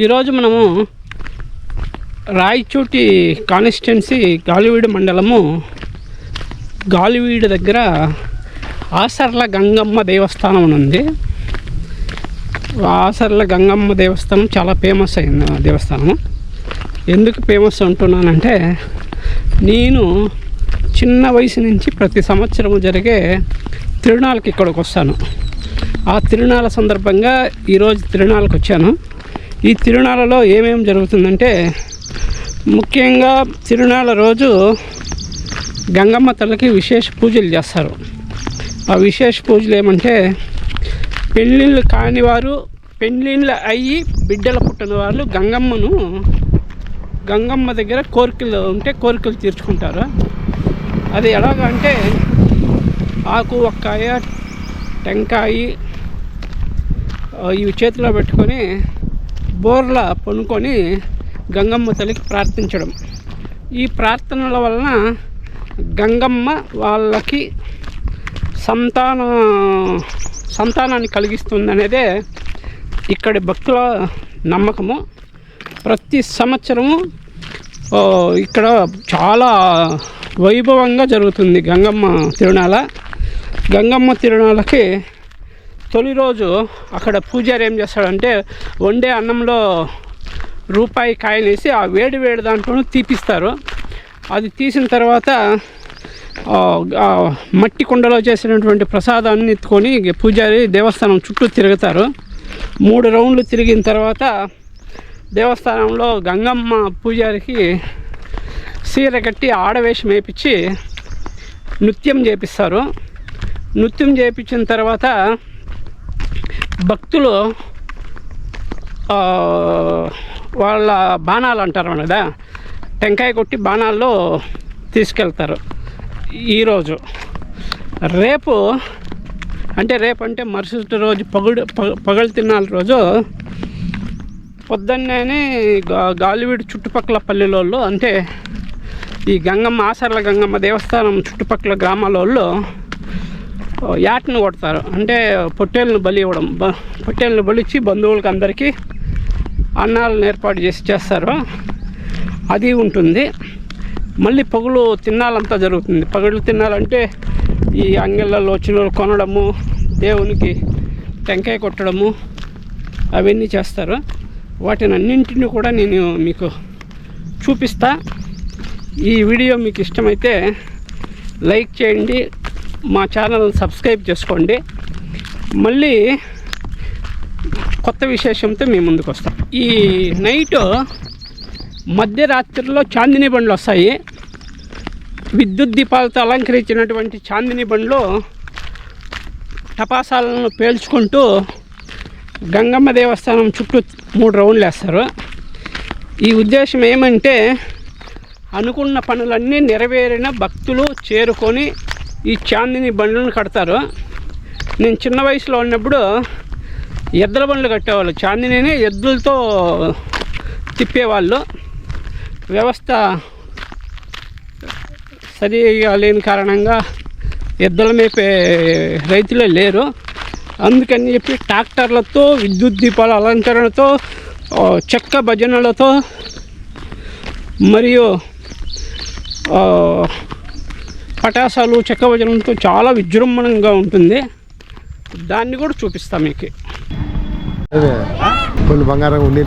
ఈరోజు మనము రాయచోటి కాన్స్టిట్యున్సీ గాలివీడు మండలము గాలివీడు దగ్గర ఆసర్ల గంగమ్మ దేవస్థానం ఉంది. ఆసర్ల గంగమ్మ దేవస్థానం చాలా ఫేమస్ అయిన దేవస్థానం. ఎందుకు ఫేమస్ అంటున్నానంటే, నేను చిన్న వయసు నుంచి ప్రతి సంవత్సరము జరిగే తిరునాళ్ళకి ఇక్కడికి వస్తాను. ఆ తిరునాళ్ళ సందర్భంగా ఈరోజు తిరునాళ్ళకి వచ్చాను. ఈ తిరునాళ్ళలో ఏమేమి జరుగుతుందంటే, ముఖ్యంగా తిరునాళ్ళ రోజు గంగమ్మ తల్లికి విశేష పూజలు చేస్తారు. ఆ విశేష పూజలు ఏమంటే, పెళ్ళిళ్ళు కాని వారు, పెళ్ళిళ్ళు అయ్యి బిడ్డలు పుట్టిన వాళ్ళు గంగమ్మ దగ్గర కోరికలు ఉంటే కోరికలు తీర్చుకుంటారు. అది ఎలాగంటే, ఆకు ఒక్కాయ టెంకాయ ఇవి చేతిలో పెట్టుకొని బోర్లా పనుకొని గంగమ్మ తల్లికి ప్రార్థించడం. ఈ ప్రార్థనల వలన గంగమ్మ వాళ్ళకి సంతానాన్ని కలిగిస్తుందనేదే ఇక్కడి భక్తుల నమ్మకము. ప్రతి సంవత్సరము ఇక్కడ చాలా వైభవంగా జరుగుతుంది గంగమ్మ తిరునాళ. గంగమ్మ తిరునాళ్ళకి తొలి రోజు అక్కడ పూజారి ఏం చేస్తాడంటే, వండే అన్నంలో రూపాయి కాయనేసి ఆ వేడి దాంట్లో తీపిస్తారు. అది తీసిన తర్వాత మట్టి కుండలో చేసినటువంటి ప్రసాదాన్ని ఎత్తుకొని పూజారి దేవస్థానం చుట్టూ తిరుగుతారు. 3 రౌండ్లు తిరిగిన తర్వాత దేవస్థానంలో గంగమ్మ పూజారికి చీర కట్టి ఆడవేషం వేయించి నృత్యం చేపిస్తారు. నృత్యం చేయించిన తర్వాత భక్తులు వాళ్ళ బాణాలు అంటారు కదా, టెంకాయ కొట్టి బాణాల్లో తీసుకెళ్తారు. ఈరోజు రేపు అంటే మరుసటి రోజు పగలు తిన్నాల రోజు పొద్దున్నే గాలివీడు చుట్టుపక్కల పల్లెలోళ్ళు, అంటే ఈ ఆసర్ల గంగమ్మ దేవస్థానం చుట్టుపక్కల గ్రామాల యాటను కొడతారు. అంటే పొట్టేళ్ళను బలి ఇవ్వడం. పొట్టేళ్ళను బలిచ్చి బంధువులకి అందరికీ అన్నాలను ఏర్పాటు చేస్తారు. అది ఉంటుంది. మళ్ళీ పగులు తిన్నాలంతా జరుగుతుంది. పగులు తిన్నాలంటే ఈ అంగళ్ళలో వచ్చిన కొనడము, దేవునికి టెంకాయ కొట్టడము అవన్నీ చేస్తారు. వాటిని అన్నింటినీ కూడా నేను మీకు చూపిస్తా. ఈ వీడియో మీకు ఇష్టమైతే లైక్ చేయండి, మా ఛానల్ సబ్స్క్రైబ్ చేసుకోండి. మళ్ళీ కొత్త విశేషంతో మీ ముందుకు వస్తాం. ఈ నైటు మధ్యరాత్రిలో చాందిని బండ్లు వస్తాయి. విద్యుత్ దీపాలతో అలంకరించినటువంటి చాందిని బండ్లు టపాసాలను పేల్చుకుంటూ గంగమ్మ దేవస్థానం చుట్టూ 3 రౌండ్లు వేస్తారు. ఈ ఉద్దేశం ఏమంటే, అనుకున్న పనులన్నీ నెరవేరిన భక్తులు చేరుకొని ఈ చాందిని బండ్లను కడతారు. నేను చిన్న వయసులో ఉన్నప్పుడు ఎద్దుల బండ్లు కట్టేవాళ్ళు. చాందిని ఎద్దులతో తిప్పేవాళ్ళు. వ్యవస్థ సరిగా లేని కారణంగా ఎద్దుల మేపే రైతులే లేరు. అందుకని చెప్పి ట్రాక్టర్లతో, విద్యుత్ దీపాల అలంకరణతో, చెక్క భజనలతో మరియు పటాసాలు, చెక్క భజనలతో చాలా విజృంభణంగా ఉంటుంది. దాన్ని కూడా చూపిస్తాం మీకు. బంగారం ఉండి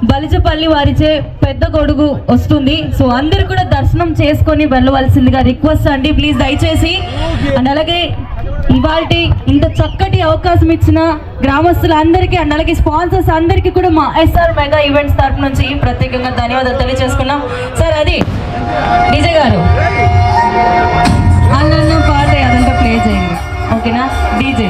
బలిజపల్లి వారిచే పెద్ద గొడుగు వస్తుంది. సో అందరు కూడా దర్శనం చేసుకొని వెళ్ళవలసిందిగా రిక్వెస్ట్ అండి, ప్లీజ్ దయచేసి. అండ్ అలాగే ఇవాల్టి ఇంత చక్కటి అవకాశం ఇచ్చిన గ్రామస్తులందరికీ అండ్ అలాగే స్పాన్సర్స్ అందరికీ కూడా మా ఎస్ఆర్ మెగా ఈవెంట్స్ తరఫు నుంచి ప్రత్యేకంగా ధన్యవాదాలు తెలియజేసుకున్నాం. సార్ అది డీజే గారు అన్న పాట అదంతా ప్లే చేయండి, ఓకేనా? డీజే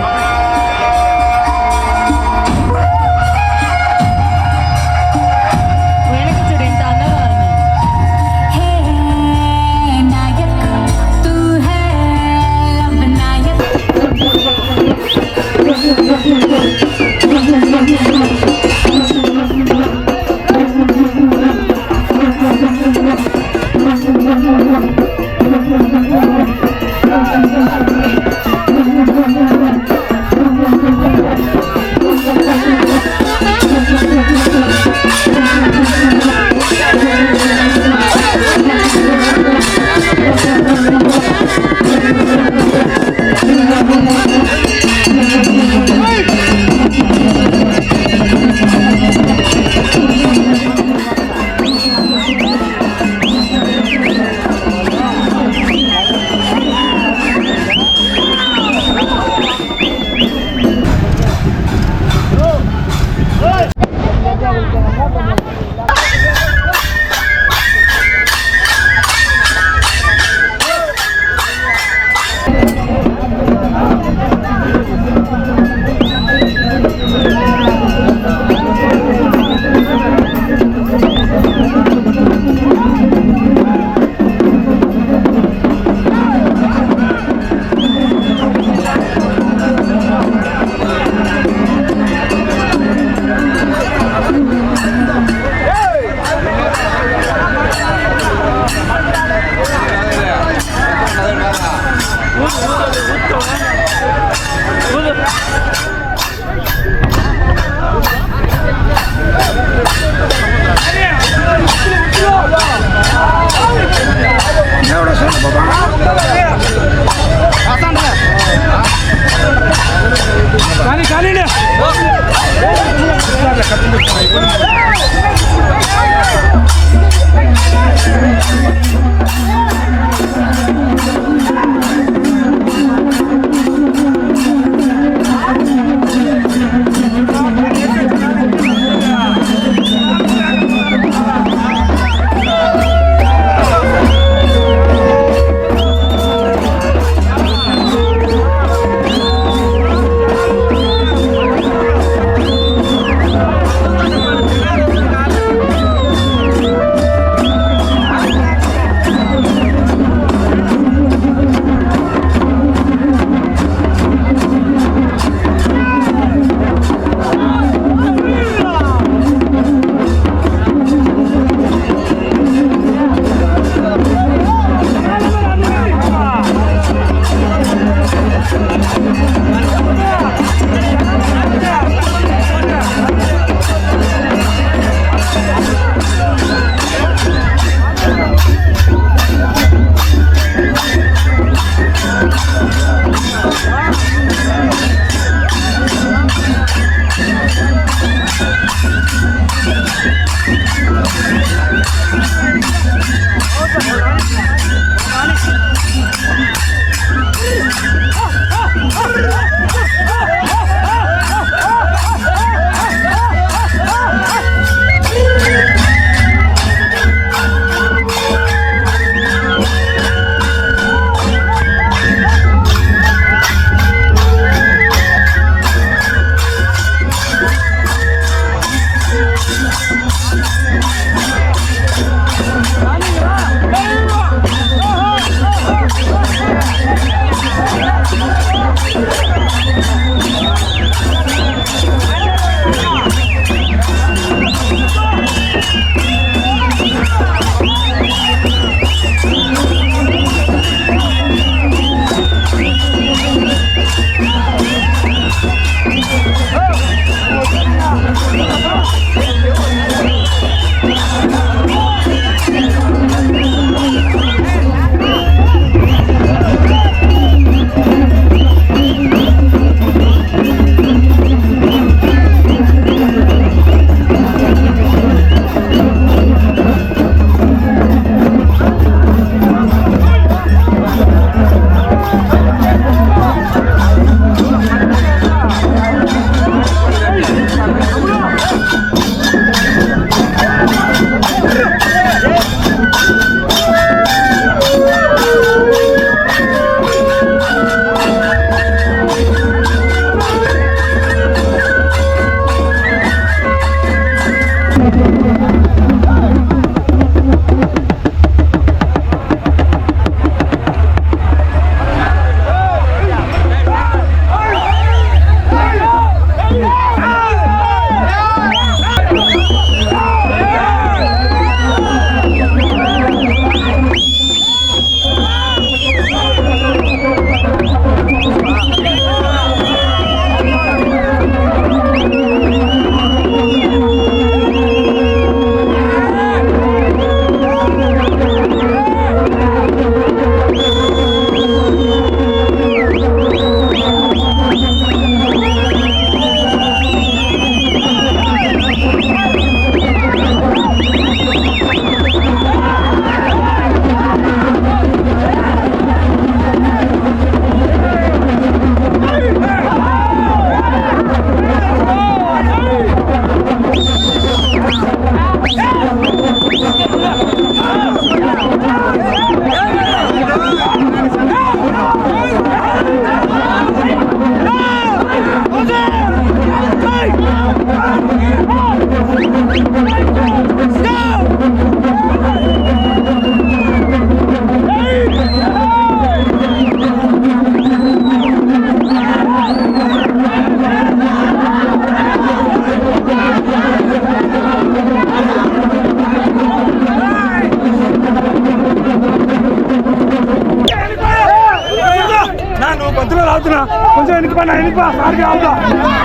కొంచెం వెనక్కి పడినా వెనక్కి సార్కి అవుతా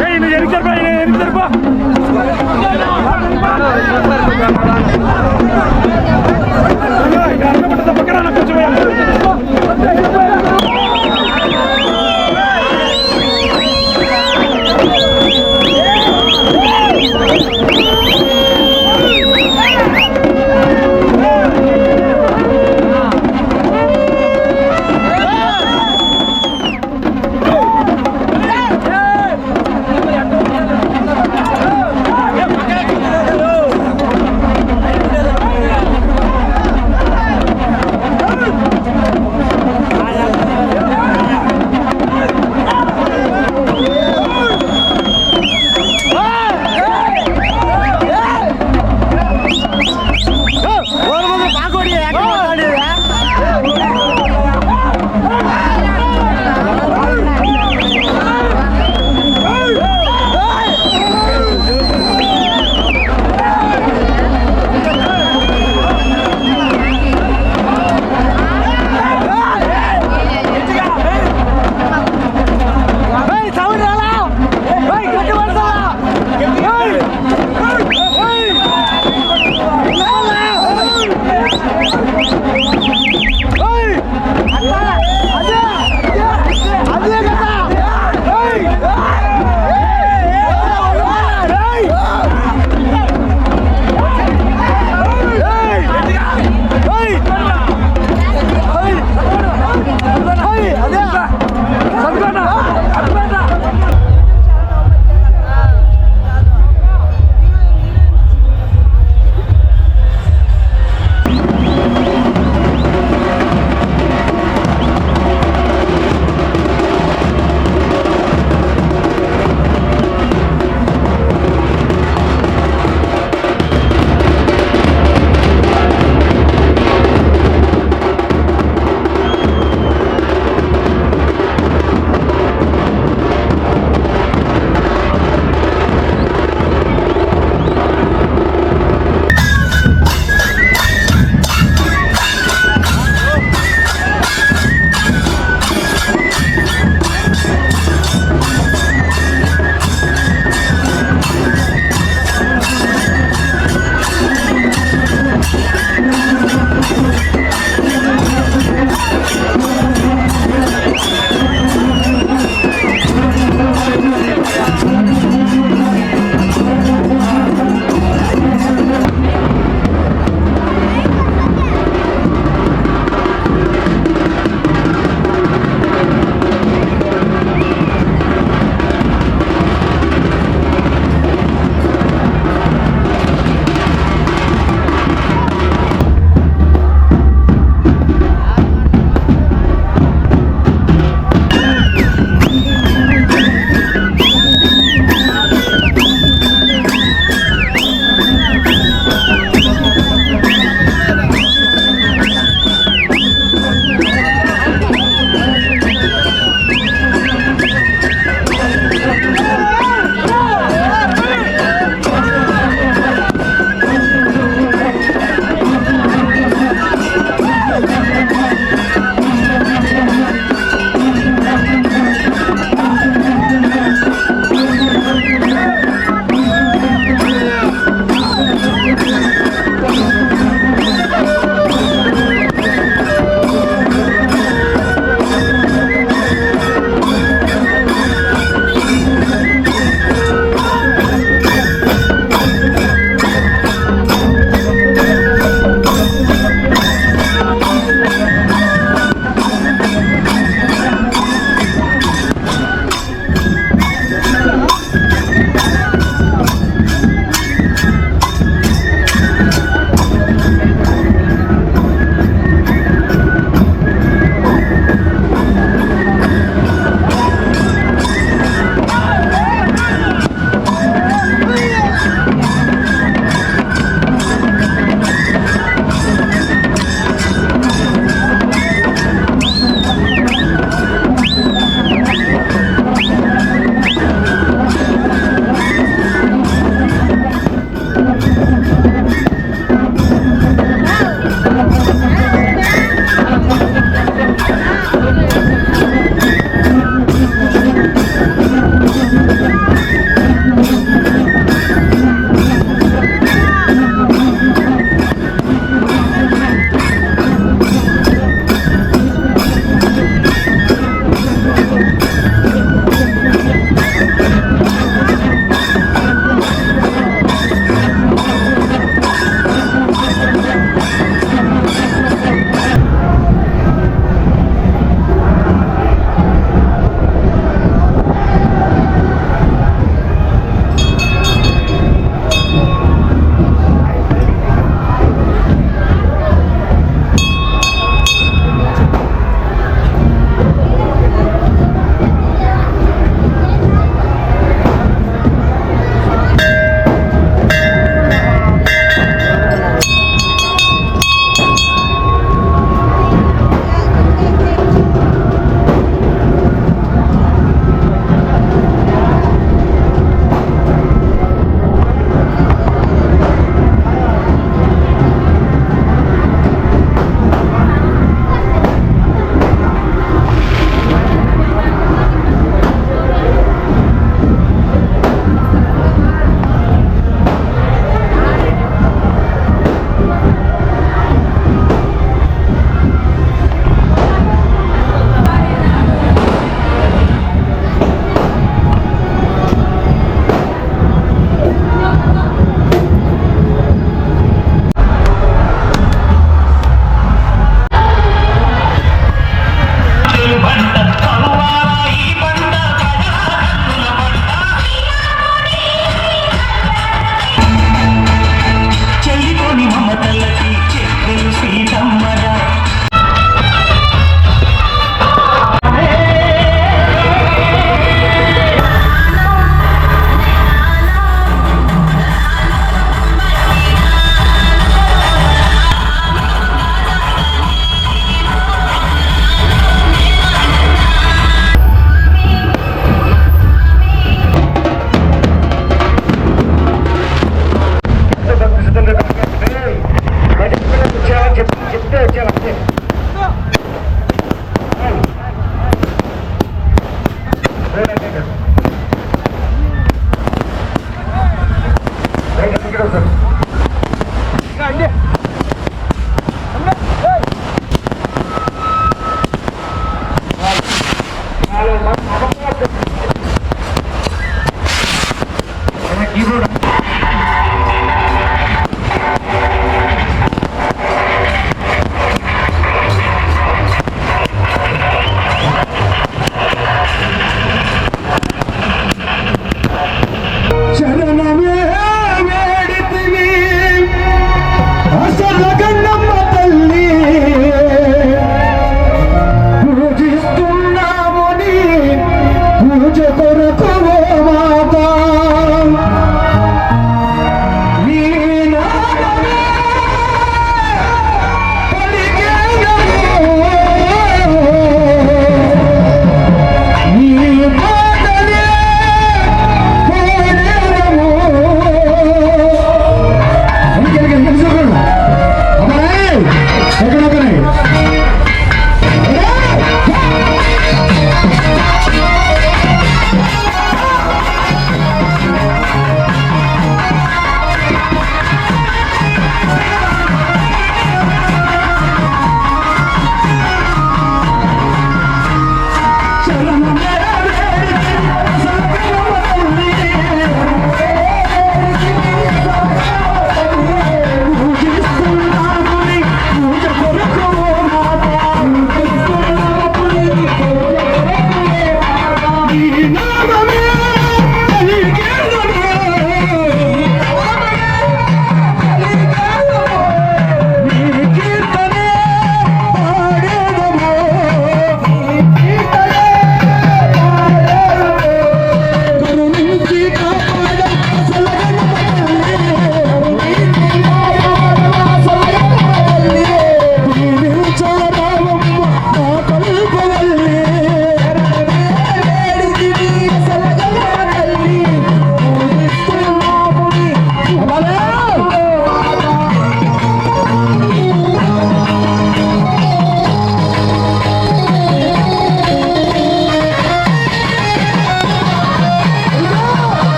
వెనక్కి జరిపా వెనక్కి జరిపా పక్కన కొంచెం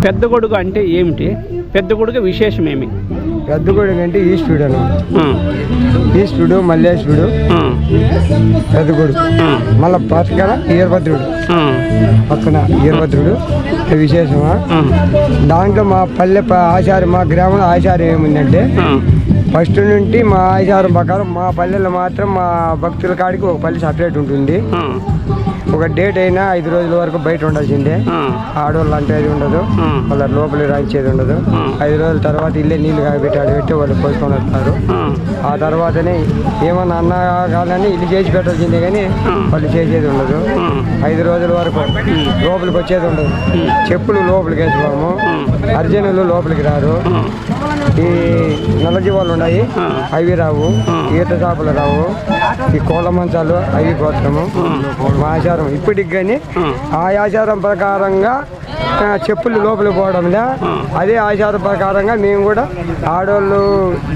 పెద్ద గొడుగు అంటే ఏమిటి? పెద్ద గొడుగు విశేషం ఏమి? పెద్ద గొడుగు అంటే ఈశ్వరుడు అన్నమాట. ఈశ్వరుడు మల్లేశ్వరుడు పెద్ద గొడుగు. మళ్ళీ పక్కన వీరభద్రుడు, పక్కన వీరభద్రుడు విశేషమా. దాంట్లో మా పల్లె ఆచారం, మా గ్రామంలో ఆచారం ఏముందంటే ఫస్ట్ నుండి మా ఆచారం ప్రకారం మా పల్లెల్లో మాత్రం మా భక్తుల కాడికి ఒక పల్లె సపరేట్ ఉంటుంది. ఒక డేట్ అయినా 5 రోజుల వరకు బయట ఉండాల్సిందే. ఆడవాళ్ళు అంటే అది ఉండదు, వాళ్ళ లోపలి రాయించేది ఉండదు. 5 రోజుల తర్వాత ఇల్లే నీళ్లు కాగబెట్టి ఆడబెట్టి వాళ్ళు పోసుకొని వస్తారు. ఆ తర్వాతనే ఏమన్నా అన్న కావాలని ఇల్లు చేసి పెట్టాల్సిందే కానీ వాళ్ళు చేసేది ఉండదు. 5 రోజుల వరకు లోపలికి వచ్చేది ఉండదు. చెప్పులు లోపలికి వేసుకోము, అర్జునులు లోపలికి రారు. ఈ నల్ల జీవాలు ఉన్నాయి, అవి రావు. ఈత చేపలు రావు. ఈ కోళ్ళ మంచాలు అవి కోసము. మా ఆచారం ఇప్పటికి కానీ ఆ ఆచారం ప్రకారంగా చెప్పులు లోపల పోవడంలే అదే ఆచారం ప్రకారంగా మేము కూడా ఆడవాళ్ళు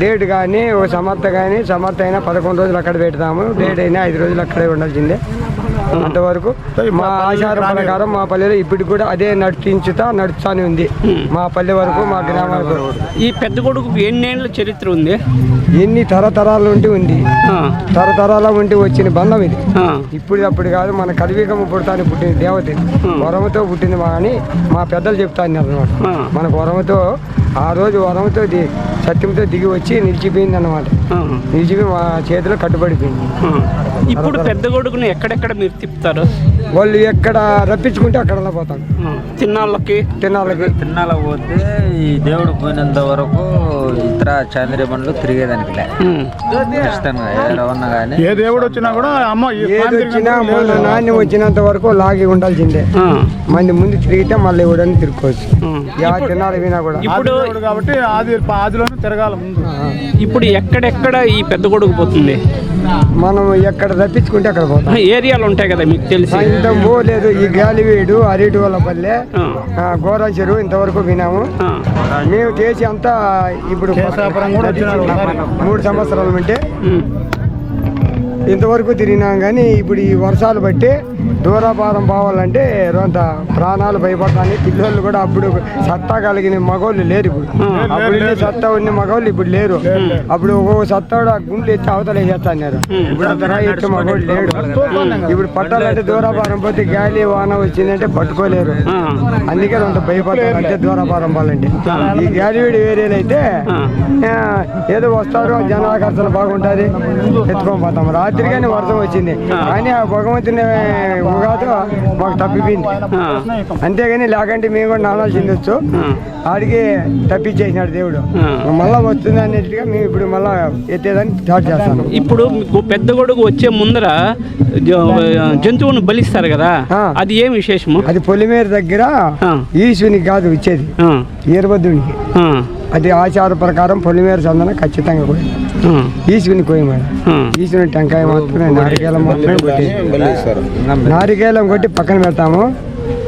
డేట్ కానీ ఒక సమర్థ అయినా 11 రోజులు అక్కడ పెడతాము, డేట్ అయినా 5 రోజులు అక్కడే ఉండాల్సిందే. అంతవరకు మా ఆచారం ప్రకారం మా పల్లెలో ఇప్పటికి కూడా అదే నడుస్తానే ఉంది మా పల్లె వరకు, మా గ్రామాలకు. ఈ పెద్ద కొడుకు ఎన్నేళ్ళ చరిత్ర ఉంది? ఎన్ని తరతరాల నుండి ఉంది, తరతరాల నుండి వచ్చిన బంధం ఇది. ఇప్పుడు అప్పుడు కాదు, మన కలివికము పుడతాని పుట్టిన దేవత వరముతో పుట్టింది అని మా పెద్దలు చెప్తాను అన్నమాట. మనకు వరముతో ఆ రోజు వరంతో సత్యంతో దిగి వచ్చి నిలిచిపోయింది అన్నమాట. నిలిచిపోయి మా చేతిలో కట్టుబడిపోయింది. ఇప్పుడు పెద్ద కొడుకుని ఎక్కడెక్కడ మీరు తిప్పుతారు? వాళ్ళు ఎక్కడ రప్పించుకుంటే అక్కడ పోతాం. తిన్నాళ్ళకి పోతే ఈ దేవుడు పోయినంత వరకు ఇతర చంద్రమణులు తిరిగేదానికి ఖచ్చితంగా ఎవరన్నా కానీ ఏ దేవుడు వచ్చినా కూడా ఏది వచ్చినా మన నాణ్యం వచ్చినంత వరకు లాగి ఉండాల్సిందే. మంది ముందు తిరిగితే మళ్ళీ ఇవ్వడానికి తిరుక్కోవచ్చు. తినాలి వినా కూడా కాబట్టి ఆదిలోనే తిరగాల ముందు. ఇప్పుడు ఎక్కడెక్కడ ఈ పెద్ద కొడుకు పోతుంది? మనం ఎక్కడ తప్పించుకుంటే అక్కడ పోతాం. ఏరియాలు ఉంటాయి కదా మీకు తెలిసి? ఇంత పోలేదు. ఈ గాలివేడు, అరిటివల్ల పల్లె, గోరా చెరువు ఇంతవరకు వినాము. మేము చేసి అంతా ఇప్పుడు 3 సంవత్సరాల నుండి ఇంతవరకు తిరిగినాం. కానీ ఇప్పుడు ఈ వర్షాలు బట్టి దూరాపారం పోవాలంటే కొంత ప్రాణాలు భయపడతాయి. పిల్లలు కూడా అప్పుడు సత్తా కలిగిన మగవాళ్ళు లేరు. ఇప్పుడు అప్పుడు సత్తా ఉన్న మగవాళ్ళు ఇప్పుడు లేరు. అప్పుడు ఒక్కొక్క సత్తా కూడా గుండెలు ఎత్తి అవతల వేసేస్తున్నారు. ఇప్పుడు అంత రాయి ఎత్తే మగవాళ్ళు లేడు. ఇప్పుడు పట్టాలంటే దూరాపారం పోతే గాలి వాన వచ్చిందంటే పట్టుకోలేరు. అందుకే కొంత భయపడతారు. అంటే దూరాపారం పోవాలంటే ఈ గాలివేడి ఏరియాలో అయితే ఏదో వస్తారు, జనాకర్షణ బాగుంటుంది, ఎత్తుకొని పోతాం. రాత్రిగానే వర్షం వచ్చింది కానీ ఆ భగవంతుని ఉగాది మాకు తప్పిపోయింది. అంతేగాని లేకంటే మేము కూడా నాణాలు చెందొచ్చు. ఆడికి తప్పించేసినాడు దేవుడు. మళ్ళా వస్తుంది అన్నట్టుగా మేము ఇప్పుడు మళ్ళా ఎత్తేదాన్ని స్టార్ట్ చేస్తాను. ఇప్పుడు మీకు పెద్ద కొడుకు వచ్చే ముందర జంతువును బలిస్తారు కదా, అది ఏం విశేషము? అది పొలిమేర దగ్గర ఈశ్వనికి కాదు ఇచ్చేది, వీరభద్రునికి. అది ఆచార ప్రకారం పొలిమేర చందన ఖచ్చితంగా కూడా ఈశ్వని కోయమేడం. ఈశ్వని టెంకాయ మాత్రమే, నారికేలం మాత్రమే కొట్టేది. నారికేలం కొట్టి పక్కన పెడతాము,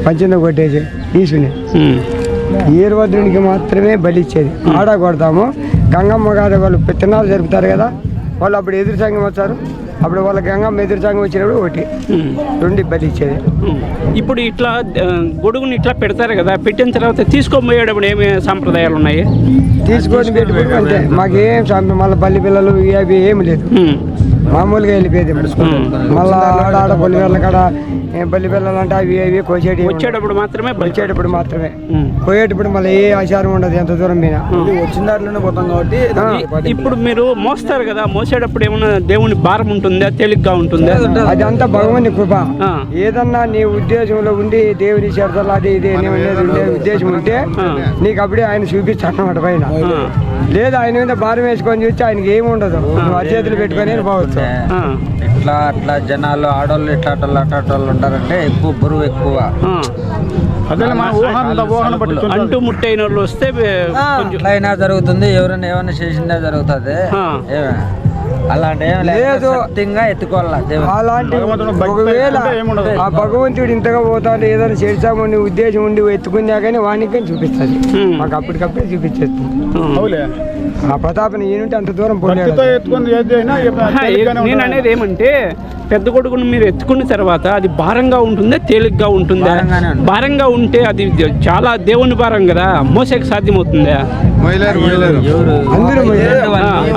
పంచింద కొట్టేసి ఈశ్వని. వీరభద్రునికి మాత్రమే బలి ఇచ్చేది. ఆడ కొడతాము. గంగమ్మ గారు వాళ్ళు తిన్నాలు జరుపుతారు కదా, వాళ్ళు అప్పుడు ఎదురు సంఘం వచ్చారు. అప్పుడు వాళ్ళ గంగమ్మ ఎదురు సంఘం వచ్చినప్పుడు ఒకటి 2 బలి ఇచ్చేది. ఇప్పుడు ఇట్లా గొడుగుని ఇట్లా పెడతారు కదా, పెట్టిన తర్వాత తీసుకొని పోయేటప్పుడు ఏమి సాంప్రదాయాలు ఉన్నాయి? తీసుకొని పెట్టుకుంటే అంతే, మాకేం మళ్ళీ బల్లి పిల్లలు అవి ఏమి లేదు. మామూలుగా వెళ్ళిపోయేది. మళ్ళా ఆడ బల్లి కాడ బల్లి పిల్లలు అంటే అవి అవి వచ్చేటప్పుడు మాత్రమే పోయేటప్పుడు మళ్ళీ ఏ ఆచారం ఉండదు. ఎంత దూరం మీద వచ్చిన దాంట్లోనే పోతాం కాబట్టి. ఇప్పుడు మీరు మోస్తారు కదా, మోసేటప్పుడు ఏమన్నా దేవుని భారం ఉంటుందా, తేలిగ్గా ఉంటుందా? అది అంతా భగవాని కృప. ఏదన్నా నీ ఉద్దేశంలో ఉండి దేవుని చేరతలు అది ఇది ఉండే ఉద్దేశం ఉంటే నీకు అప్పుడే ఆయన చూపిస్తాను అన్నమాట పైన. లేదా ఆయన మీద భారం వేసుకొని చూస్తే ఆయనకి ఏమి ఉండదు. నువ్వు అచేతులు పెట్టుకొని పోవచ్చు. అట్లా జనాలు ఆడవాళ్ళు అట్టాటోళ్ళు ఉంటారంటే ఎక్కువ బరువు ఎక్కువ. అంటూ ముట్టైన వాళ్ళు వస్తే అయినా జరుగుతుంది, ఎవరైనా ఏమైనా చేసిందే జరుగుతుంది. అలాంటి లేదు, ఎత్తుకోవాలి. అలాంటి ఒకవేళ ఆ భగవంతుడు ఇంతగా పోతాడు, ఏదైనా చేస్తామని ఉద్దేశం ఉండి ఎత్తుకున్నా కానీ వానికి చూపిస్తుంది. మాకు అప్పటికప్పుడే చూపించేస్తుంది. ఆ ప్రతాపని ఈయనుంటే అంత దూరం పోయాడు. నేను అనేది ఏమంటే, పెద్ద కొడుకును మీరు ఎత్తుకున్న తర్వాత అది భారంగా ఉంటుందా, తేలిగ్గా ఉంటుందా? భారంగా ఉంటే అది చాలా దేవుని భారం కదా, మోసేకి సాధ్యమవుతుందా? అందరూ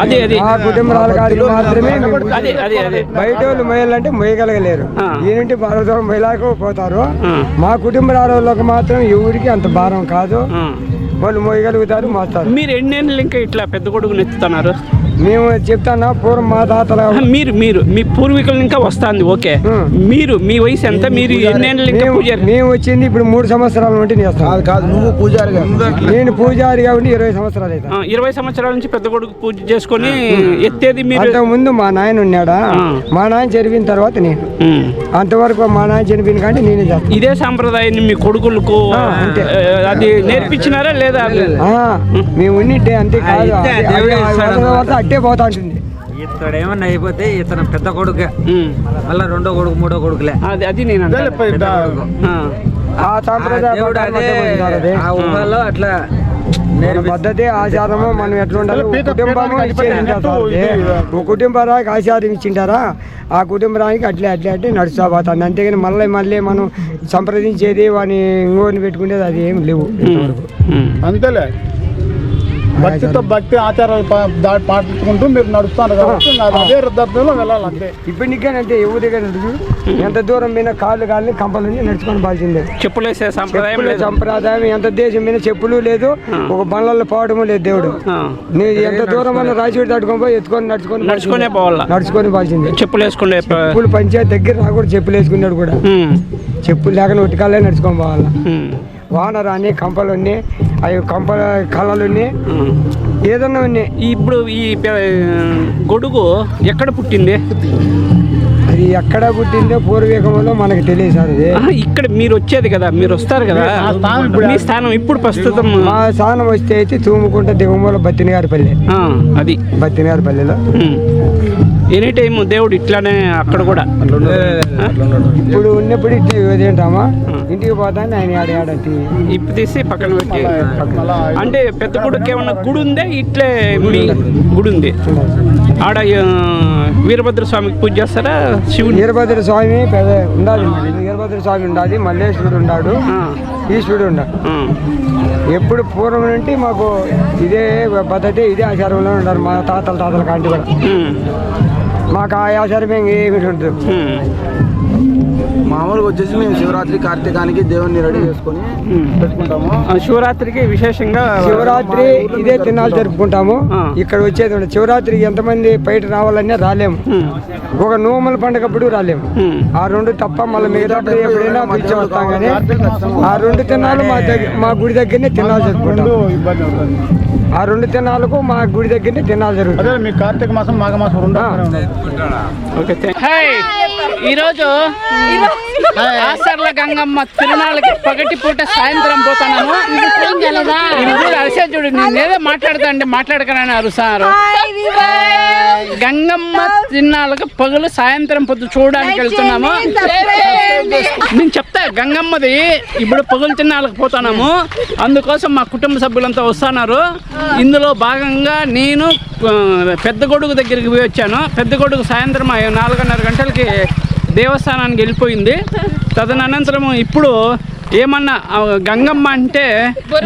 అదే ఆ కుటుంబాల గారికి మాత్రమే. బయట వాళ్ళు మొయ్యాలంటే మొయ్యగలగలేరు. ఈయనంటే బాగా దూరం మొయ్యలేక పోతారు. మా కుటుంబ వాళ్ళకి మాత్రం ఎవరికి అంత భారం కాదు, వాళ్ళు మోయగలుగుతారు, మోస్తారు. మీరు ఎన్నేళ్ళు ఇంకా ఇట్లా పెద్ద కొడుకుని ఎత్తుతున్నారు? మేము చెప్తానా, పూర్వం మా తాతల మీరు మీ పూర్వీకులు ఇంకా వస్తుంది. ఓకే, మీరు మీ వయసు ఎంత? మీరు ఎన్నేళ్ళు ఇంకా పూజారి? మేము వచ్చింది ఇప్పుడు 3 సంవత్సరాల నుండి చేస్తాను. కాదు, నువ్వు పూజారి. నేను పూజారి కాబట్టి 20 సంవత్సరాలు అయితే. 20 సంవత్సరాల నుంచి పెద్ద కొడుకు పూజ చేసుకొని ఎత్తేది మీరు? అంతకు ముందు మా నాయన ఉన్నాడా, మా నాయన చనిపోయిన తర్వాత నేను. అంతవరకు మా నాయన చనిపోయిన కానీ నేనే చేస్తాను. ఇదే సాంప్రదాయాన్ని మీ కొడుకులకు అది నేర్పించినారా లేదా? మేము ఉన్నట్టే, అంతే కాదు. అట్టే పోతా ఉంటుంది. ఇతడు ఏమన్నా అయిపోతే ఇతను పెద్ద కొడుకే, ఉమ్. మళ్ళా రెండో కొడుకు మూడో కొడుకులే. అది నేను అంటాను. పెద్ద కొడుకు. ఆ సాంప్రదాయ దేవుడు అదే ఆ ఊహలో అట్లా మన పద్ధతి ఆచారము మనం ఎట్లా ఉండాలి. కుటుంబము ఒక కుటుంబానికి ఆచారం ఇచ్చింటారా, ఆ కుటుంబానికి అట్లే అట్లే అంటే నడుస్తా పోతుంది. అంతేగాని మళ్ళీ మనం సంప్రదించేది వాడిని ఇంకోని పెట్టుకునేది అది ఏం లేవు. అంతేలే, భక్తితో భక్తి ఆచారాలు పాటించుకుంటూ మీరు నడుస్తున్నారు కాబట్టి అదే రద్దలో వెళ్ళాలి అంతే. ఇప్పుడు నీకేనంటే ఎవరి దగ్గర నడుచు ఎంత దూరం మీద కాళ్ళు కంపలని నడుచుకొని బాల్సిందే. చెప్పులేసే సంప్రదాయం లేదు. సంప్రదాయం ఎంత దేశం మీద చెప్పులు లేదు, ఒక బండ్లలో పోవడము లేదు. దేవుడు నీ ఎంత దూరం అన్న రాజుడి తట్టుకొని పోయి ఎత్తుకొని నడుచుకునే పోవాలా, నడుచుకొని బాల్సిందే. చెప్పులు వేసుకునే చెప్పులు పంచాయతీ దగ్గర నాకు కూడా చెప్పులు వేసుకున్నాడు కూడా. చెప్పులు లేకుండా ఒట్టికాలే నడుచుకొని పోవాలా. వానరు అని కంపలు ఉన్నాయి, అవి కంపల కళలు ఉన్నాయి, ఏదన్నా ఉన్నాయి. ఇప్పుడు ఈ గొడుగు ఎక్కడ పుట్టింది? అది ఎక్కడ పుట్టిందో పూర్వీకంలో మనకు తెలియదు సార్. అది ఇక్కడ మీరు వచ్చేది కదా, మీరు వస్తారు కదా, మీ స్థానం ఇప్పుడు ప్రస్తుతం. మా స్థానం వస్తే అయితే తూముకుంట దిగుమల బత్తినగారిపల్లి, అది బత్తినగారిపల్లిలో ఎనీ టైం దేవుడు ఇట్లానే అక్కడ కూడా. ఇప్పుడు ఉన్నప్పుడు ఇదేంటామా ఇంటికి పోతాను ఆయన ఆడటి ఇప్పు తీసి పక్కన పెట్టి. అంటే పెద్ద గుడికి ఏమన్నా గుడి ఉందే? ఇట్లే మీ గుడి ఉంది ఆడ. వీరభద్ర స్వామికి పూజ చేస్తారా? శివుడు వీరభద్ర స్వామి ఉండాలి, వీరభద్ర స్వామి ఉండాలి, మల్లేశ్వరుడు ఉన్నాడు, ఈశ్వరుడు ఉన్నాడు. ఎప్పుడు పూర్వం నుండి మాకు ఇదే పద్ధతి, ఇదే ఆచారంలో ఉన్నారు మా తాతల కాంటి కూడా. మాకు ఆ ఆచారం ఏమి ఉంటుంది. మామూలుగా వచ్చేసి మేము శివరాత్రి కార్తీకానికి దేవుణ్ణి రెడీ చేసుకొని పెట్టుకుంటాము. శివరాత్రికి విశేషంగా శివరాత్రి ఇదే తిన్నాళ్ళు జరుపుకుంటాము. ఇక్కడ వచ్చేది ఉండదు. శివరాత్రి ఎంతమంది బయట రావాలన్నా రాలేము. ఒక నోముల పండుగప్పుడు రాలేము. ఆ రెండు తప్ప మళ్ళీ మిగతా ఎప్పుడైనా పిలిచి వస్తాం. కానీ ఆ రెండు తిన్నాళ్ళు మా గుడి దగ్గరనే తిన్నాళ్ళు జరుపుకుంటాం. ఆ రెండు తిన్నాళ్ళకు మా గుడి దగ్గరనే తిన్నాళ్ళు జరుగుతుంది. మీ కార్తీక మాసం మాఘ మాసం ఈరోజు ఆసర్ల గంగమ్మ తిరునాళ్ళకి పగటి పూట సాయంత్రం పోతున్నాము. అరిసేచుడు నేనేదో మాట్లాడకనని అరుసారు. గంగమ్మ తిరునాళ్ళకి పగలు సాయంత్రం పొద్దు చూడడానికి వెళ్తున్నాము. నేను చెప్తా, గంగమ్మది ఇప్పుడు పగులు తిరునాళ్ళకి పోతున్నాము. అందుకోసం మా కుటుంబ సభ్యులంతా వస్తున్నారు. ఇందులో భాగంగా నేను పెద్ద గొడుగు దగ్గరికి పోయి వచ్చాను. పెద్ద గొడుగు సాయంత్రం 4:30 గంటలకి దేవస్థానానికి వెళ్ళిపోయింది. తదనంతరం ఇప్పుడు ఏమన్నా గంగమ్మ అంటే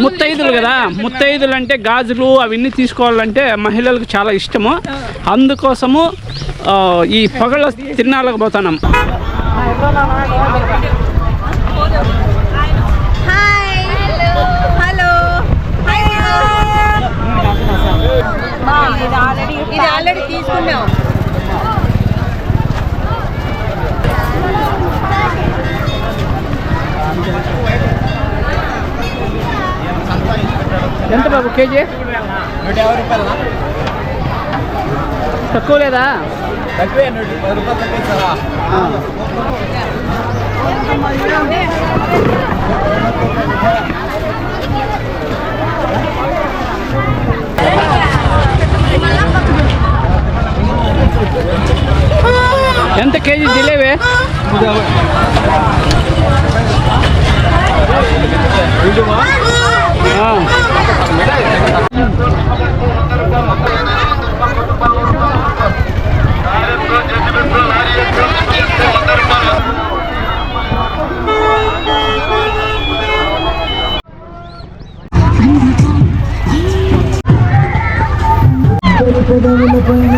ముత్తైదులు కదా, ముత్తైదులు అంటే గాజులు అవన్నీ తీసుకోవాలంటే మహిళలకు చాలా ఇష్టము. అందుకోసము ఈ పగల తిరునాళ్ళకు పోతున్నాం. ఇది ఆల్రెడీ తీసుకున్నాం. ఎంత బాబు కేజీ? 150 రూపాయలు. తక్కువ లేదా? తక్కువే, 10 రూపాయలు తక్కువ. ఎంత కేజీ జిలేబీ? పదవుల పైన